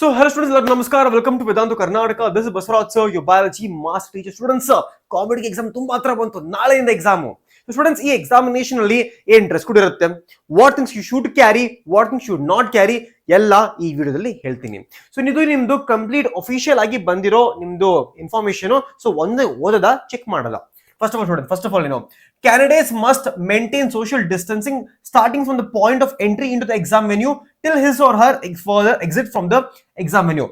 So, hello students, namaskar. Welcome to Vedantu Karnataka. This is Baswaraj sir, your biology master teacher. Students, ಕಾಮಿಡಿಗೆ exam ತುಂಬಾ ಹತ್ರ ಬಂತು. ನಾಳೆಯಿಂದ exam. Students, ಈ examination ಅಲ್ಲಿ ಏನ್ ಡ್ರೆಸ್ ಕೋಡ್ ಇರುತ್ತೆ, what things you should carry, what things should not carry, ಎಲ್ಲ ಈ ವಿಡಿಯೋದಲ್ಲಿ ಹೇಳ್ತೀನಿ. ಸೊ ಇದು ನಿಮ್ದು ಕಂಪ್ಲೀಟ್ ಅಫಿಷಿಯಲ್ ಆಗಿ ಬಂದಿರೋ ನಿಮ್ದು ಇನ್ಫಾರ್ಮೇಶನ್. ಸೊ ಒಂದೇ ಓದದ ಚೆಕ್ ಮಾಡಲ್ಲ. First of all, candidates must maintain social distancing starting from the point of entry into the exam venue till his or her further exit from the exam venue.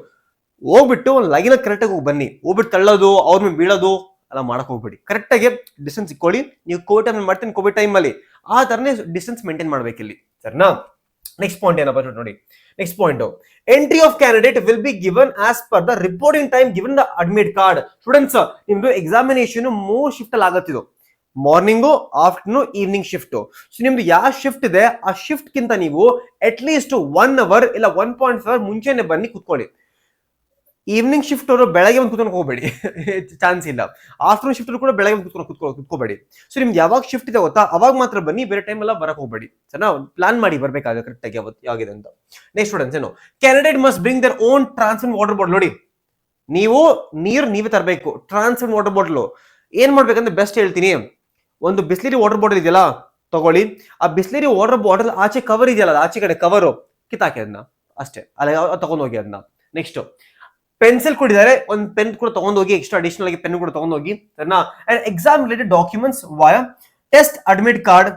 ಹೋಗ್ಬಿಟ್ಟು line correct ಆಗಿ ಹೋಗಿ ಬನ್ನಿ. ಹೋಗ್ಬಿಟ್ಟು ತಳ್ಳೋದು, ಅವ್ರ ಮೇಲೆ ಬೀಳೋದು ಎಲ್ಲ ಮಾಡಕ್ ಹೋಗ್ಬೇಡಿ. ಕರೆಕ್ಟ್ ಆಗಿ ಡಿಸ್ಟೆನ್ಸ್ ಇಟ್ಕೊಳ್ಳಿ. ನೀವು ಕೋವಿಡ್ ಟೈಮ್ ಮಾಡ್ತೀನಿ, ಕೋವಿಡ್ ಟೈಮ್ ಅಲ್ಲಿ ಆ ತರನೇ ಡಿಸ್ಟೆನ್ಸ್ ಮೇಂಟೈನ್ ಮಾಡ್ಬೇಕಿಲ್ಲಿ, ಸರಿನಾ? ನೆಕ್ಸ್ಟ್ ಪಾಯಿಂಟ್ ಏನಪ್ಪ ನೋಡಿ. Next point, entry of candidate will be given as per the reporting time given the admit card. Students, ನಿಮ್ದು ಎಕ್ಸಾಮಿನೇಷನ್ 3 ಶಿಫ್ಟ್ ಅಲ್ಲಿ ಆಗತ್ತಿದು. Morning, afternoon, evening shift. So ನಿಮ್ದು ಯಾವ ಶಿಫ್ಟ್ ಇದೆ ಆ ಶಿಫ್ಟ್ ಗಿಂತ ನೀವು ಅಟ್ ಲೀಸ್ಟ್ 1 ಅವರ್ ಇಲ್ಲ 1.5 ಅವರ್ ಮುಂಚೆನೆ ಬನ್ನಿ ಕುತ್ಕೊಳ್ಳಿ. ಈವ್ನಿಂಗ್ ಶಿಫ್ಟ್ ಅವರು ಬೆಳಗ್ಗೆ ಒಂದು ಕುತ್ಕೊಂಡು ಹೋಗಬೇಡಿ, ಚಾನ್ಸ್ ಇಲ್ಲ. ಆಫ್ಟರ್ನೂನ್ ಶಿಫ್ಟ್ ಕೂಡ ಬೆಳಗ್ಗೆ ಕುತ್ಕೋಬೇಡಿ. ಸೊ ನಿಮ್ಗೆ ಯಾವಾಗ ಶಿಫ್ಟ್ ಇದೆ ಗೊತ್ತಾ, ಅವಾಗ ಮಾತ್ರ ಬನ್ನಿ, ಬೇರೆ ಟೈಮ್ ಎಲ್ಲ ಬರಕ್ ಹೋಗಬೇಡಿ. ಸರಿನಾ? ಪ್ಲಾನ್ ಮಾಡಿ ಬರ್ಬೇಕಾಗ ಕರೆಕ್ಟ್ ಆಗಿ ಯಾವಾಗಿದೆ ಅಂತ. Next students, candidate must bring their own transparent water bottle. ನೋಡಿ, ನೀವು ನೀರು ನೀವೇ ತರಬೇಕು. ಟ್ರಾನ್ಸ್ಪರೆಂಟ್ ವಾಟರ್ ಬಾಟಲ್ ಏನ್ ಮಾಡ್ಬೇಕಂದ್ರೆ ಬೆಸ್ಟ್ ಹೇಳ್ತೀನಿ. ಒಂದು ಬಿಸ್ಲರಿ ವಾಟರ್ ಬಾಟಲ್ ಇದೆಯಲ್ಲ ತಗೊಳ್ಳಿ. ಆ ಬಿಸ್ಲರಿ ವಾಟರ್ ಬಾಟಲ್ ಆಚೆ ಕವರ್ ಇದೆಯಲ್ಲ, ಆಚೆ ಕಡೆ ಕವರು ಕಿತ್ತಾಕಿ ಅದನ್ನ ಅಷ್ಟೇ, ಅಲ್ಲ ತಗೊಂಡೋಗಿ ಅದನ್ನ. ನೆಕ್ಸ್ಟ್ ಪೆನ್ಸಿಲ್ ಕೊಟ್ಟಿದ್ದಾರೆ, ಒಂದು ಪೆನ್ ಕೂಡ ತಗೊಂಡೋಗಿ, ಎಕ್ಸ್ಟ್ರಾ ಅಡಿಷನಲ್ ಆಗಿ ಪೆನ್ ಕೂಡ ತಗೊಂಡೋಗಿ, ಸರಿನಾ? ಅಂಡ್ ಎಕ್ಸಾಮ್ ರಿಲೇಟೆಡ್ ಡಾಕ್ಯುಮೆಂಟ್ಸ್ ವಾಯ ಟೆಸ್ಟ್ ಅಡ್ಮಿಟ್ ಕಾರ್ಡ್.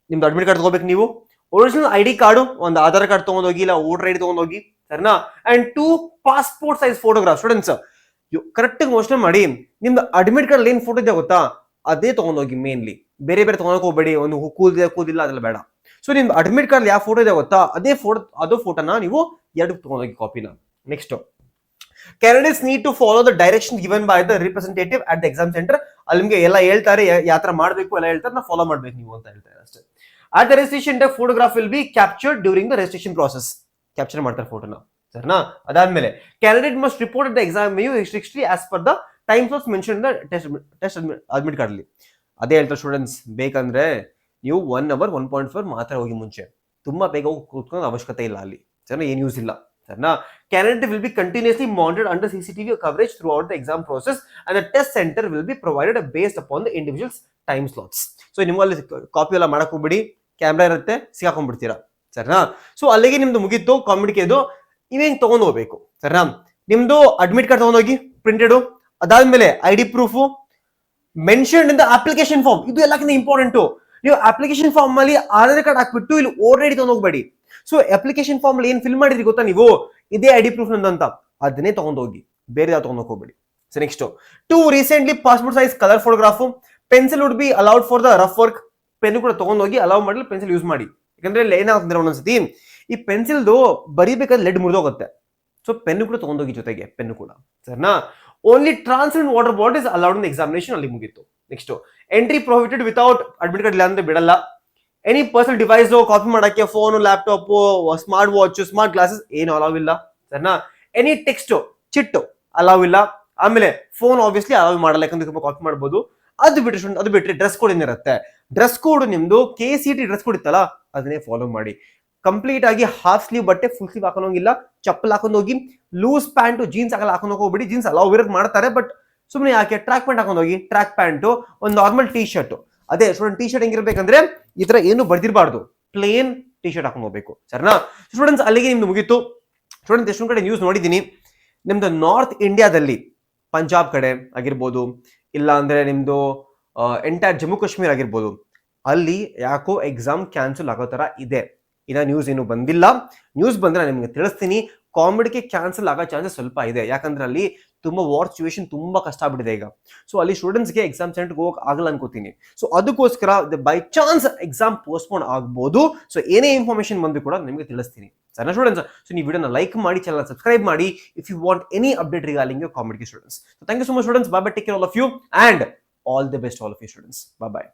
ನಿಮ್ದು ಅಡ್ಮಿಟ್ ಕಾರ್ಡ್ ತಗೋಬೇಕು ನೀವು. ಒರಿಜಿನಲ್ ಐಡಿ ಕಾರ್ಡು, ಒಂದು ಆಧಾರ್ ಕಾರ್ಡ್ ತಗೊಂಡೋಗಿ, ಇಲ್ಲ ವೋಟರ್ ಐಡಿ ತಗೊಂಡೋಗಿ, ಸರಿನಾ? And 2 passport size photograph. Students, correct ಆಗಿ ಯೋಚನೆ ಮಾಡಿ, ನಿಮ್ದು ಅಡ್ಮಿಟ್ ಕಾರ್ಡ್ ಏನ್ ಫೋಟೋ ಇದೆ ಗೊತ್ತಾ, ಅದೇ ತಗೊಂಡೋಗಿ. ಮೇನ್ಲಿ ಬೇರೆ ಬೇರೆ ತಗೊಂಡೋಗಿ ಹೋಗ್ಬೇಡಿ. ಒಂದು ಕೂದಿಲ್ಲ ಅದೆಲ್ಲ ಬೇಡ. ಸೊ ನಿಮ್ದು ಅಡ್ಮಿಟ್ ಕಾರ್ಡ್ ಯಾವ ಫೋಟೋ ಇದೆ ಗೊತ್ತಾ, ಅದೇ ಫೋಟೋನ ನೀವು 2 ತಗೊಂಡೋಗಿ ಕಾಪಿನ. Next, candidates need to follow the direction given by the representative at the exam center. ಅಲ್ಲಿ ನಿಮಗೆ ಎಲ್ಲ ಹೇಳ್ತಾರೆ, ಯಾವ ತರ ಮಾಡಬೇಕು ಎಲ್ಲ ಹೇಳ್ತಾರೆ, ನಾವು ಫಾಲೋ ಮಾಡ್ಬೇಕು ನೀವು ಅಂತ ಹೇಳ್ತಾರೆ ಅಷ್ಟೇ. at the registration the photograph will be captured during the registration process. Capture ಮಾಡ್ತಾರೆ ಫೋಟೋನ, ಸರಿನಾ? ಅದಾದ್ಮೇಲೆ candidate must report the exam venue strictly as per the time slots mentioned in the test admit card ಅಲ್ಲಿ. ಅದೇ ಹೇಳ್ತಾರೆ students, ಬೇಕಂದ್ರೆ ನೀವು 1 hour 1.5 ಮಾತ್ರ ಹೋಗಿ ಮುಂಚೆ. ತುಂಬಾ ಬೇಗ ಹೋಗಿ ಕೂತ್ಕೊಳ್ಳೋ ಅವಶ್ಯಕತೆ ಇಲ್ಲ ಅಲ್ಲಿ, ಸರಿನಾ? ಏನು ಯೂಸ್ ಇಲ್ಲ, ಸರಿನಾ? Candidate will be continuously monitored under CCTV coverage throughout the exam process and the test center will be provided based upon the individual's time slots. So ನಿಮ್ಮಲ್ಲಿ ಕಾಪಿ ಎಲ್ಲ ಮಾಡಕ್ ಹೋಗ್ಬಿಡಿ, ಕ್ಯಾಮ್ರಾ ಇರುತ್ತೆ, ಸಿಗಾಕೊಂಡ್ಬಿಡ್ತೀರಾ, ಸರಿನಾ? ಸೊ ಅಲ್ಲಿಗೆ ನಿಮ್ದು ಮುಗೀತು ಕಾಮಿಡಿಕೆದು. ಇವೇನ್ ತಗೊಂಡ್ ಹೋಗ್ಬೇಕು, ಸರಿನಾ? ನಿಮ್ದು ಅಡ್ಮಿಟ್ ಕಾರ್ಡ್ ತಗೊಂಡೋಗಿ ಪ್ರಿಂಟೆಡ್. ಅದಾದ್ಮೇಲೆ ID proof mentioned in the application form. ಇದು ಎಲ್ಲಕ್ಕಿಂತ ಇಂಪಾರ್ಟೆಂಟ್. ನೀವು ಅಪ್ಲಿಕೇಶನ್ ಫಾರ್ಮ್ ಅಲ್ಲಿ ಆಧಾರ್ ಕಾರ್ಡ್ ಹಾಕ್ಬಿಟ್ಟು ಇಲ್ಲಿ ವೋಟರ್ ಐಡಿ ತಗೊಂಡ್ ಹೋಗ್ಬೇಡಿ. ಸೊ ಅಪ್ಲಿಕೇಶನ್ ಫಾರ್ಮ್ ಅಲ್ಲಿ ಏನ್ ಫಿಲ್ ಮಾಡಿದ್ರಿ ಗೊತ್ತಾ ನೀವು, ಇದೇ ಐಡಿ ಪ್ರೂಫ್ ಅಂತ, ಅದನ್ನೇ ತಗೊಂಡೋಗಿ, ಬೇರೆ ಯಾವ್ದು ತಗೊಂಡ್ ಹೋಗ್ಬೇಡಿ. So next, 2 recently passport size colour photograph. Pencil would be allowed for the rough work. Pen ಕೂಡ ತಗೊಂಡೋಗಿ ಅಲೌ ಮಾಡಲಿ, ಪೆನ್ಸಿಲ್ ಯೂಸ್ ಮಾಡಿ. ಯಾಕಂದ್ರೆ ಏನಾಗ್ತದೆ ಒಂದೊಂದ್ಸತಿ ಈ ಪೆನ್ಸಿಲ್ದು ಬರಿಬೇಕಾದ್ರೆ ಲೆಡ್ ಮುರಿದೋಗುತ್ತೆ. ಸೊ ಪೆನ್ ಕೂಡ ತಗೊಂಡೋಗಿ ಜೊತೆಗೆ, ಪೆನ್ ಕೂಡ, ಸರಿನಾ? Only transparent water bottle is allowed in examination. ಅಲ್ಲಿ ಮುಗಿತು. Next, entry prohibited without admit card ಇಲ್ಲ ಅಂದ್ರೆ ಬಿಡಲ್ಲ. ಎನಿ ಪರ್ಸನಲ್ ಡಿವೈಸ್ ಕಾಪಿ ಮಾಡಕ್ಕೆ, phone, laptop, smart watch, smart glasses ಏನು ಅಲೌ ಇಲ್ಲ, ಸರಿನಾ? ಎನಿ ಟೆಕ್ಸ್ಟ್ ಚಿಟ್ ಅಲೌ ಇಲ್ಲ. ಆಮೇಲೆ ಫೋನ್ ಆಬ್ವಿಯಸ್ಲಿ ಅಲೌ ಮಾಡಲ್ಲ, ಯಾಕಂದ್ರೆ ಕಾಪಿ ಮಾಡಬಹುದು. ಅದು ಬಿಟ್ರೆ ಡ್ರೆಸ್ ಕೋಡ್ ಏನಿರುತ್ತೆ, ಡ್ರೆಸ್ ಕೋಡ್ ನಿಮ್ದು KCT ಡ್ರೆಸ್ ಕೋಡ್ ಇತ್ತಲ್ಲ, ಅದನ್ನೇ ಫಾಲೋ ಮಾಡಿ. ಕಂಪ್ಲೀಟ್ ಆಗಿ ಹಾಫ್ ಸ್ಲೀವ್ ಬಟ್ಟೆ ಫುಲ್ ಸ್ಲೀವ್ ಹಾಕೊಂಡೋಗಿಲ್ಲ. ಚಪ್ಪಲ್ ಹಾಕೊಂಡೋಗಿ, ಲೂಸ್ ಪ್ಯಾಂಟ್ ಜೀನ್ಸ್ ಹಾಕೊಂಡು ಹೋಗ್ಬಿಡಿ. ಜೀನ್ಸ್ ಅಲೌ ಇರೋದು ಮಾಡ್ತಾರೆ, ಬಟ್ ಸುಮ್ಮನೆ ಯಾಕೆ ಟ್ರ್ಯಾಕ್ ಪ್ಯಾಂಟ್ ಹಾಕೊಂಡೋಗಿ. ಟ್ರ್ಯಾಕ್ ಪ್ಯಾಂಟ್, ಒಂದು ನಾರ್ಮಲ್ ಟೀ ಶರ್ಟ್. ಅದೇ ಸ್ಟೂಡೆಂಟ್, ಟೀ ಶರ್ಟ್ ಹೆಂಗಿರ್ಬೇಕಂದ್ರೆ ಈ ತರ ಏನು ಬರ್ದಿರಬಾರ್ದು, ಪ್ಲೇನ್ ಟೀ ಶರ್ಟ್ ಹಾಕೊಂಡು ಹೋಗ್ಬೇಕು, ಸರಿನಾ? ಸ್ಟೂಡೆಂಟ್ಸ್, ಅಲ್ಲಿಗೆ ನಿಮ್ದು ಮುಗೀತು. ಸ್ಟೂಡೆಂಟ್ಸ್, ಎಷ್ಟೊಂದು ಕಡೆ ನ್ಯೂಸ್ ನೋಡಿದ್ದೀನಿ, ನಿಮ್ದು ನಾರ್ತ್ ಇಂಡಿಯಾದಲ್ಲಿ ಪಂಜಾಬ್ ಕಡೆ ಆಗಿರ್ಬೋದು, ಇಲ್ಲ ಅಂದ್ರೆ ನಿಮ್ದು ಎಂಟೈರ್ ಜಮ್ಮು ಕಾಶ್ಮೀರ್ ಆಗಿರ್ಬೋದು, ಅಲ್ಲಿ ಯಾಕೋ ಎಕ್ಸಾಮ್ ಕ್ಯಾನ್ಸಲ್ ಆಗೋ ತರ ಇದೆ. ಇನ್ನ ನ್ಯೂಸ್ ಏನು ಬಂದಿಲ್ಲ. ನ್ಯೂಸ್ ಬಂದ್ರೆ ನಾನು ನಿಮ್ಗೆ ತಿಳಿಸ್ತೀನಿ. ಕಾಮಿಡಿಗೆ ಕ್ಯಾನ್ಸಲ್ ಆಗೋ ಚಾನ್ಸಸ್ ಸ್ವಲ್ಪ ಇದೆ, ಯಾಕಂದ್ರೆ ಅಲ್ಲಿ ತುಂಬಾ ವಾರ್ ಸಿಚುವೇಶನ್ ತುಂಬಾ ಕಷ್ಟ ಆಗ್ಬಿಟ್ಟಿದೆ ಈಗ. ಸೊ ಅಲ್ಲಿ ಸ್ಟೂಡೆಂಟ್ಸ್ಗೆ ಎಕ್ಸಾಮ್ ಸೆಂಟರ್ಗೆ ಹೋಗಕ್ ಆಗಲ್ಲ ಅನ್ಕೋತೀನಿ. ಸೊ ಅದಕ್ಕೋಸ್ಕರ ಬೈ ಚಾನ್ಸ್ ಎಕ್ಸಾಮ್ ಪೋಸ್ಟ್ಪೋನ್ ಆಗ್ಬೋದು. ಸೊ ಏನೇ ಇನ್ಫಾರ್ಮೇಶನ್ ಬಂದ್ರು ಕೂಡ ನಿಮಗೆ ತಿಳಿಸ್ತೀನಿ, ಸರಿನಾ ಸ್ಟೂಡೆಂಟ್ಸ್? ಸೊ ನೀವು ವಿಡಿಯೋನ ಲೈಕ್ ಮಾಡಿ, ಚಾನಲ್ ಸಬ್ಸ್ಕ್ರೈಬ್ ಮಾಡಿ if you want any update regarding your comedy students. So thank you so much students. Bye bye, take care all of you and all the best all of you students. Bye bye.